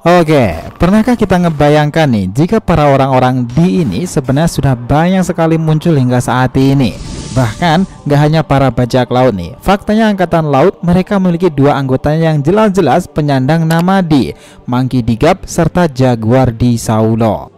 Oke, pernahkah kita ngebayangkan nih jika para orang-orang di ini sebenarnya sudah banyak sekali muncul hingga saat ini? Bahkan gak hanya para bajak laut nih, faktanya angkatan laut mereka memiliki dua anggotanya yang jelas-jelas penyandang nama di Monkey D. Gap serta Jaguar D. Saulo.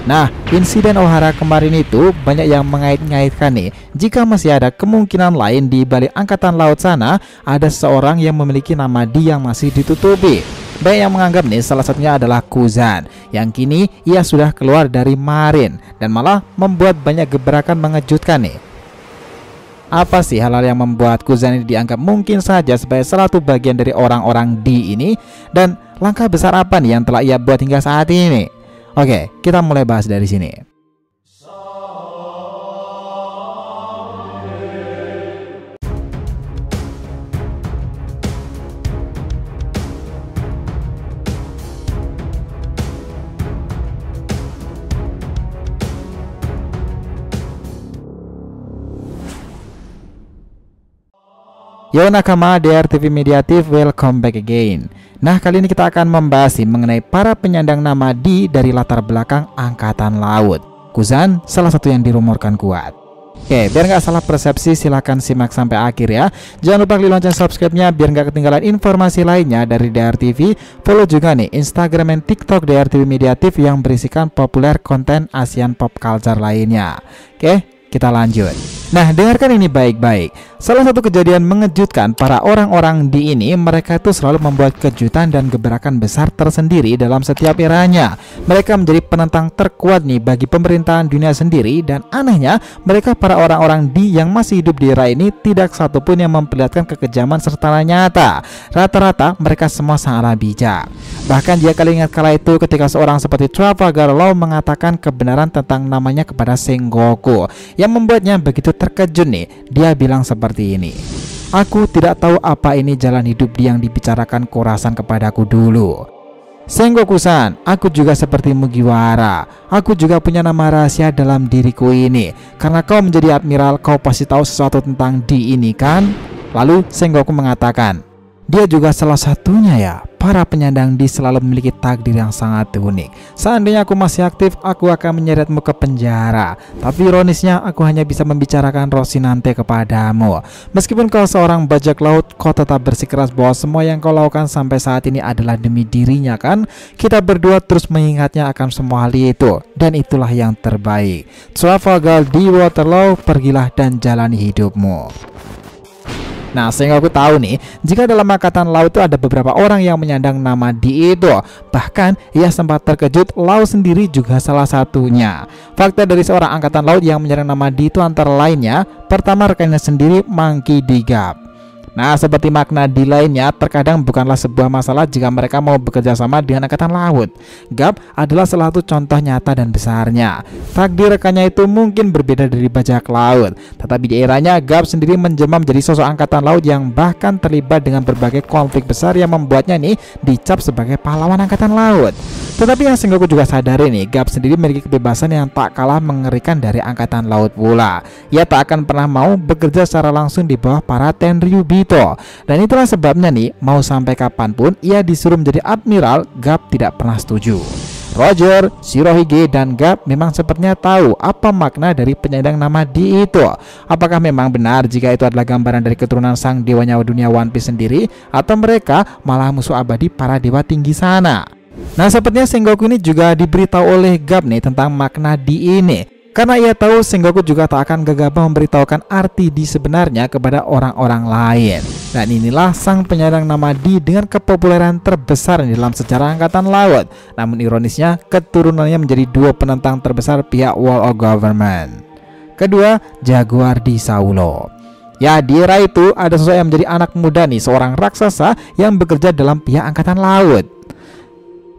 Nah, insiden Ohara kemarin itu banyak yang mengait-ngaitkan nih jika masih ada kemungkinan lain di balik angkatan laut sana ada seseorang yang memiliki nama D yang masih ditutupi. Banyak yang menganggap nih salah satunya adalah Kuzan yang kini ia sudah keluar dari Marine dan malah membuat banyak gebrakan mengejutkan nih. Apa sih hal-hal yang membuat Kuzan ini dianggap mungkin saja sebagai salah satu bagian dari orang-orang D ini, dan langkah besar apa nih yang telah ia buat hingga saat ini? Oke, kita mulai bahas dari sini. Yo nakama, DR TV Mediatif, welcome back again. Nah, kali ini kita akan membahas mengenai para penyandang nama D dari latar belakang angkatan laut. Kuzan salah satu yang dirumorkan kuat. Oke, biar nggak salah persepsi silahkan simak sampai akhir ya. Jangan lupa klik lonceng subscribe-nya biar nggak ketinggalan informasi lainnya dari DR TV. Follow juga nih Instagram dan TikTok DR TV Mediatif yang berisikan populer konten Asian pop culture lainnya. Oke, kita lanjut. Nah, dengarkan ini baik-baik. Salah satu kejadian mengejutkan para orang-orang di ini, mereka itu selalu membuat kejutan dan gebrakan besar tersendiri dalam setiap eranya. Mereka menjadi penentang terkuat nih bagi pemerintahan dunia sendiri, dan anehnya mereka para orang-orang di yang masih hidup di era ini tidak satupun yang memperlihatkan kekejaman serta nyata. Rata-rata mereka semua sangatlah bijak. Bahkan jika kalian ingat kala itu ketika seorang seperti Trafalgar Law mengatakan kebenaran tentang namanya kepada Sengoku, yang membuatnya begitu terkejut nih. Dia bilang seperti ini, "Aku tidak tahu apa ini jalan hidup yang dibicarakan Khorasan kepadaku dulu. Sengoku-san, aku juga seperti Mugiwara. Aku juga punya nama rahasia dalam diriku ini. Karena kau menjadi admiral, kau pasti tahu sesuatu tentang D ini kan?" Lalu Sengoku mengatakan, "Dia juga salah satunya ya. Para penyandang D selalu memiliki takdir yang sangat unik. Seandainya aku masih aktif, aku akan menyeretmu ke penjara. Tapi ironisnya, aku hanya bisa membicarakan Rocinante kepadamu. Meskipun kau seorang bajak laut, kau tetap bersikeras bahwa semua yang kau lakukan sampai saat ini adalah demi dirinya kan? Kita berdua terus mengingatnya akan semua hal itu. Dan itulah yang terbaik. Trafalgar D. Waterloo, pergilah dan jalani hidupmu." Nah, sehingga aku tahu nih, jika dalam angkatan laut itu ada beberapa orang yang menyandang nama D itu. Bahkan ia sempat terkejut, Law sendiri juga salah satunya. Fakta dari seorang angkatan laut yang menyandang nama D itu antara lainnya, pertama rekannya sendiri Monkey D. Gap. Nah, seperti makna D lainnya, terkadang bukanlah sebuah masalah jika mereka mau bekerja sama dengan angkatan laut. Gap adalah salah satu contoh nyata dan besarnya. Takdir rekannya itu mungkin berbeda dari bajak laut, tetapi di eranya Gap sendiri menjelma menjadi sosok angkatan laut yang bahkan terlibat dengan berbagai konflik besar yang membuatnya nih dicap sebagai pahlawan angkatan laut. Tetapi yang Sengoku juga sadari nih, Gap sendiri memiliki kebebasan yang tak kalah mengerikan dari angkatan laut pula. Ia tak akan pernah mau bekerja secara langsung di bawah para Tenryubi. Dan itulah sebabnya nih, mau sampai kapanpun ia disuruh menjadi admiral, Gap tidak pernah setuju. Roger, Shirohige, dan Gap memang sepertinya tahu apa makna dari penyandang nama D itu. Apakah memang benar jika itu adalah gambaran dari keturunan sang dewa nyawa dunia One Piece sendiri, atau mereka malah musuh abadi para dewa tinggi sana? Nah, sepertinya Sengoku ini juga diberitahu oleh Gap nih tentang makna D ini. Karena ia tahu Sengoku juga tak akan gegabah memberitahukan arti D sebenarnya kepada orang-orang lain. Dan inilah sang penyandang nama D dengan kepopuleran terbesar di dalam sejarah angkatan laut. Namun ironisnya, keturunannya menjadi dua penentang terbesar pihak Wall of Government. Kedua, Jaguar D. Saulo. Ya, di era itu ada sosok yang menjadi anak muda nih, seorang raksasa yang bekerja dalam pihak angkatan laut.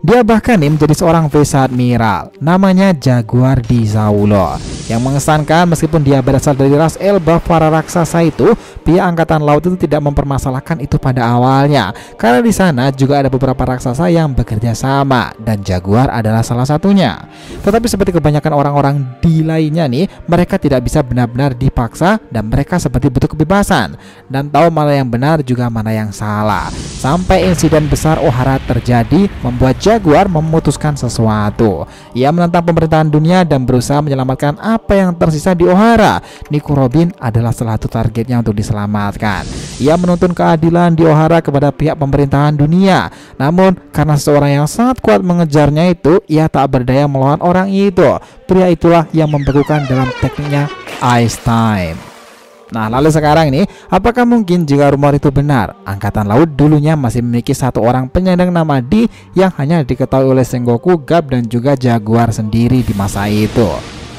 Dia bahkan nih menjadi seorang Vice Admiral, namanya Jaguar di Saulo. Yang mengesankan, meskipun dia berasal dari ras Elbaf para raksasa itu, pihak angkatan laut itu tidak mempermasalahkan itu pada awalnya, karena di sana juga ada beberapa raksasa yang bekerja sama dan Jaguar adalah salah satunya. Tetapi seperti kebanyakan orang-orang di lainnya nih, mereka tidak bisa benar-benar dipaksa dan mereka seperti butuh kebebasan dan tahu mana yang benar juga mana yang salah. Sampai insiden besar Ohara terjadi membuat Jaguar memutuskan sesuatu. Ia menentang pemerintahan dunia dan berusaha menyelamatkan apa yang tersisa di Ohara. Nico Robin adalah salah satu targetnya untuk diselamatkan. Ia menuntun keadilan di Ohara kepada pihak pemerintahan dunia. Namun karena seseorang yang sangat kuat mengejarnya itu, ia tak berdaya melawan orang itu. Pria itulah yang membekukan dalam tekniknya Ice Time. Nah, lalu sekarang ini, apakah mungkin jika rumor itu benar, angkatan laut dulunya masih memiliki satu orang penyandang nama D yang hanya diketahui oleh Sengoku, Garp, dan juga Jaguar sendiri di masa itu?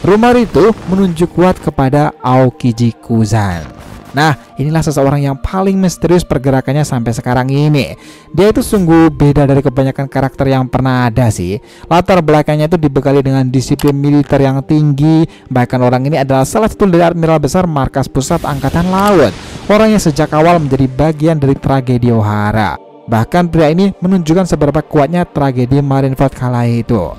Rumor itu menunjuk kuat kepada Aokiji Kuzan. Nah, inilah seseorang yang paling misterius pergerakannya sampai sekarang ini. Dia itu sungguh beda dari kebanyakan karakter yang pernah ada sih. Latar belakangnya itu dibekali dengan disiplin militer yang tinggi. Bahkan orang ini adalah salah satu dari admiral besar markas pusat angkatan laut. Orang yang sejak awal menjadi bagian dari tragedi Ohara. Bahkan pria ini menunjukkan seberapa kuatnya tragedi Marineford kala itu.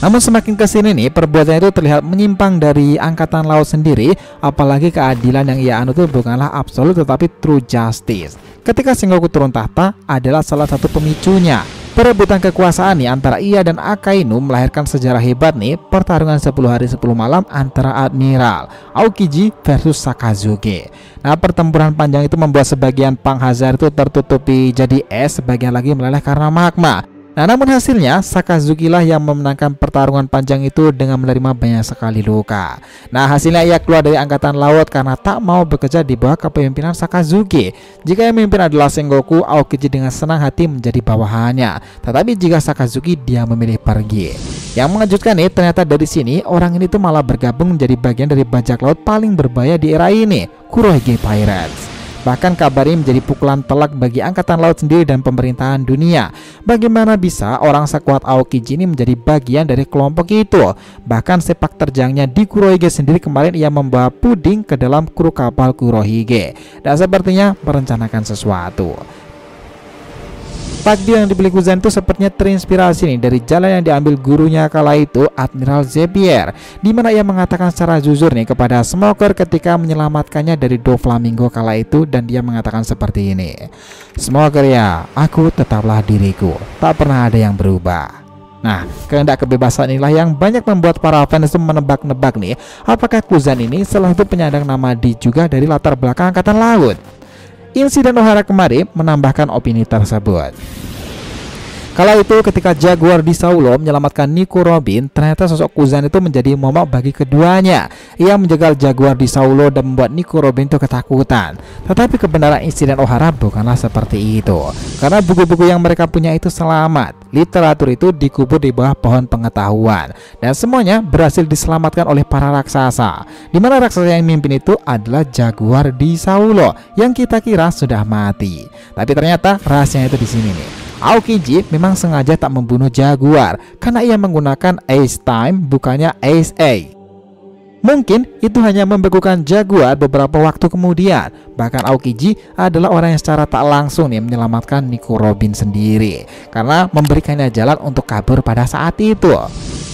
Namun semakin kesini nih, perbuatannya itu terlihat menyimpang dari angkatan laut sendiri. Apalagi keadilan yang ia anut itu bukanlah absolut tetapi true justice. Ketika Sengoku turun tahta adalah salah satu pemicunya. Perebutan kekuasaan nih antara ia dan Akainu melahirkan sejarah hebat nih, pertarungan 10 hari 10 malam antara Admiral Aokiji versus Sakazuki. Nah, pertempuran panjang itu membuat sebagian Panghazar itu tertutupi jadi es, sebagian lagi meleleh karena magma. Nah, namun hasilnya Sakazuki lah yang memenangkan pertarungan panjang itu dengan menerima banyak sekali luka. Nah, hasilnya ia keluar dari angkatan laut karena tak mau bekerja di bawah kepemimpinan Sakazuki. Jika yang memimpin adalah Sengoku, Aokiji dengan senang hati menjadi bawahannya. Tetapi jika Sakazuki, dia memilih pergi. Yang mengejutkan nih, ternyata dari sini orang ini tuh malah bergabung menjadi bagian dari bajak laut paling berbahaya di era ini, Kurohige Pirates. Bahkan kabar ini menjadi pukulan telak bagi angkatan laut sendiri dan pemerintahan dunia. Bagaimana bisa orang sekuat Aokiji ini menjadi bagian dari kelompok itu? Bahkan sepak terjangnya di Kurohige sendiri kemarin ia membawa puding ke dalam kru kapal Kurohige dan sepertinya merencanakan sesuatu. Takdir yang dipilih Kuzan itu sepertinya terinspirasi nih dari jalan yang diambil gurunya kala itu, Admiral Zepier, di mana ia mengatakan secara jujur nih kepada Smoker ketika menyelamatkannya dari Doflamingo kala itu, dan dia mengatakan seperti ini. Smoker ya, aku tetaplah diriku, tak pernah ada yang berubah. Nah, kehendak kebebasan inilah yang banyak membuat para fans itu menebak-nebak nih, apakah Kuzan ini salah satu penyandang nama D juga dari latar belakang angkatan laut? Insiden Ohara kemarin menambahkan opini tersebut. Kala itu ketika Jaguar di Saulo menyelamatkan Nico Robin, ternyata sosok Kuzan itu menjadi momok bagi keduanya. Ia menjegal Jaguar di Saulo dan membuat Nico Robin itu ketakutan. Tetapi kebenaran insiden Ohara bukanlah seperti itu, karena buku-buku yang mereka punya itu selamat. Literatur itu dikubur di bawah pohon pengetahuan, dan semuanya berhasil diselamatkan oleh para raksasa. Di mana raksasa yang memimpin itu adalah Jaguar di Saulo yang kita kira sudah mati. Tapi ternyata rahasianya itu di sini nih. Aokiji memang sengaja tak membunuh Jaguar karena ia menggunakan Ace Time bukannya Ace A. Mungkin itu hanya membekukan Jaguar beberapa waktu kemudian. Bahkan Aokiji adalah orang yang secara tak langsung nih menyelamatkan Nico Robin sendiri karena memberikannya jalan untuk kabur pada saat itu.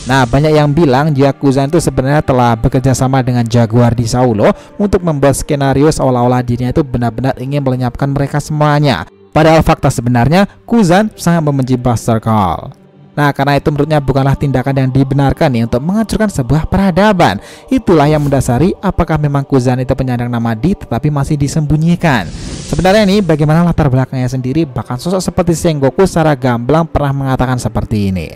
Nah, banyak yang bilang jika Kuzan itu sebenarnya telah bekerja sama dengan Jaguar di Saulo untuk membuat skenario seolah-olah dirinya itu benar-benar ingin melenyapkan mereka semuanya. Padahal fakta sebenarnya Kuzan sangat membenci Buster Call. Nah, karena itu menurutnya bukanlah tindakan yang dibenarkan nih untuk menghancurkan sebuah peradaban. Itulah yang mendasari apakah memang Kuzan itu penyandang nama D tetapi masih disembunyikan. Sebenarnya nih, bagaimana latar belakangnya sendiri, bahkan sosok seperti Sengoku secara gamblang pernah mengatakan seperti ini.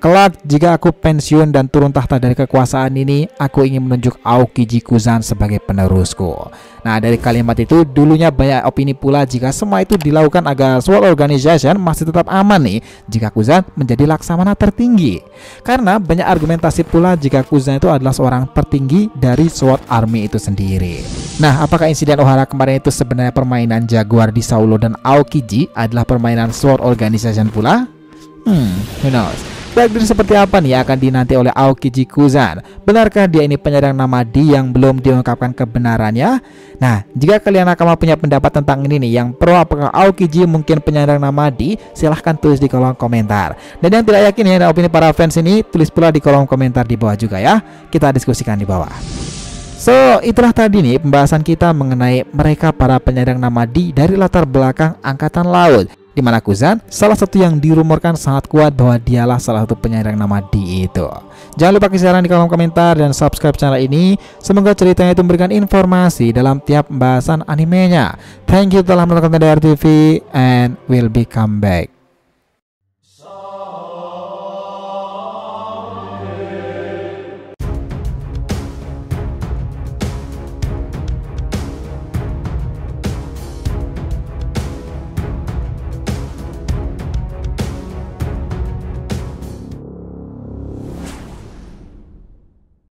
Kelak jika aku pensiun dan turun tahta dari kekuasaan ini, aku ingin menunjuk Aokiji Kuzan sebagai penerusku. Nah, dari kalimat itu dulunya banyak opini pula jika semua itu dilakukan agar SWORD Organization masih tetap aman nih jika Kuzan menjadi laksamana tertinggi. Karena banyak argumentasi pula jika Kuzan itu adalah seorang tertinggi dari SWORD Army itu sendiri. Nah, apakah insiden Ohara kemarin itu sebenarnya permainan Jaguar di Saulo dan Aokiji adalah permainan SWORD Organization pula? Who knows? Takdir seperti apa nih yang akan dinanti oleh Aokiji Kuzan? Benarkah dia ini penyandang nama D yang belum diungkapkan kebenarannya? Nah, jika kalian akan punya pendapat tentang ini nih, yang pro apakah Aokiji mungkin penyandang nama D, silahkan tulis di kolom komentar. Dan yang tidak yakin ya opini para fans ini, tulis pula di kolom komentar di bawah juga ya. Kita diskusikan di bawah. So, itulah tadi nih pembahasan kita mengenai mereka para penyandang nama D dari latar belakang Angkatan Laut, di mana Kuzan salah satu yang dirumorkan sangat kuat bahwa dialah salah satu penyandang nama D itu. Jangan lupa kasih saran di kolom komentar dan subscribe channel ini. Semoga ceritanya itu memberikan informasi dalam tiap pembahasan animenya. Thank you telah menonton TDR TV and will be come back.